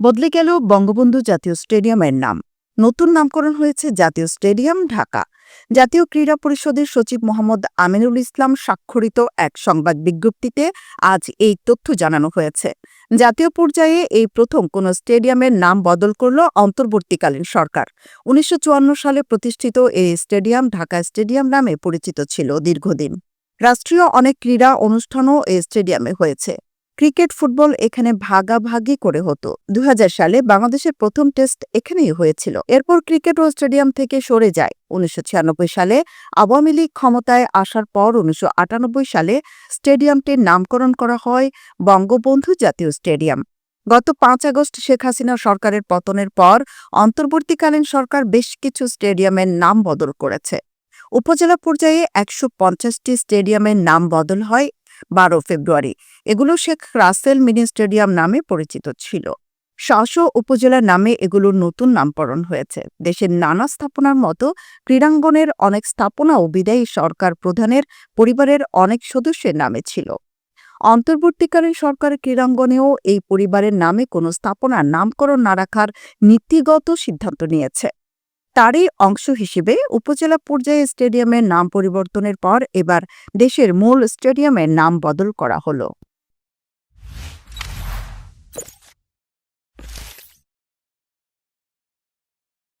বদলে গেল বঙ্গবন্ধু জাতীয় স্টেডিয়ামের নাম। নতুন নামকরণ হয়েছে জাতীয় স্টেডিয়াম, ঢাকা। জাতীয় ক্রীড়া পরিষদের সচিব মোহাম্মদ আমিনুল ইসলাম স্বাক্ষরিত এক সংবাদ বিজ্ঞপ্তিতে আজ এই তথ্য জানানো হয়েছে। জাতীয় পর্যায়ে এই প্রথম কোনো স্টেডিয়ামের নাম বদল করল অন্তর্বর্তীকালীন সরকার। ১৯৫৪ সালে প্রতিষ্ঠিত এই স্টেডিয়াম ঢাকা স্টেডিয়াম নামে পরিচিত ছিল দীর্ঘদিন। রাষ্ট্রীয় অনেক ক্রীড়া অনুষ্ঠানও এই স্টেডিয়ামে হয়েছে। ক্রিকেট, ফুটবল এখানে ভাগাভাগি করে হতো। ২০০০ সালে বাংলাদেশের প্রথম টেস্ট এখানেই হয়েছিল। এরপর ক্রিকেট ও স্টেডিয়াম থেকে সরে যায়। ১৯৯৬ সালে আওয়ামী লীগ ক্ষমতায় আসার পর ১৯৯৮ সালে স্টেডিয়ামটির নামকরণ করা হয় বঙ্গবন্ধু জাতীয় স্টেডিয়াম। গত ৫ আগস্ট শেখ হাসিনা সরকারের পতনের পর অন্তর্বর্তীকালীন সরকার বেশ কিছু স্টেডিয়ামের নাম বদল করেছে। উপজেলা পর্যায়ে ১৫০টি স্টেডিয়ামের নাম বদল হয় ১২ ফেব্রুয়ারি। এগুলো শেখ রাসেল মিনি স্টেডিয়াম নামে পরিচিত ছিল। উপজেলার নামে এগুলোর নতুন নামকরণ হয়েছে। দেশের নানা স্থাপনার মতো ক্রীড়াঙ্গনের অনেক স্থাপনাও বিদায়ী সরকার প্রধানের পরিবারের অনেক সদস্যের নামে ছিল। অন্তর্বর্তীকালীন সরকারের ক্রীড়াঙ্গনেও এই পরিবারের নামে কোনো স্থাপনার নামকরণ না রাখার নীতিগত সিদ্ধান্ত নিয়েছে। তারই অংশ হিসেবে উপজেলা পর্যায়ে স্টেডিয়ামের নাম পরিবর্তনের পর এবার দেশের মূল স্টেডিয়ামের নাম বদল করা হলো।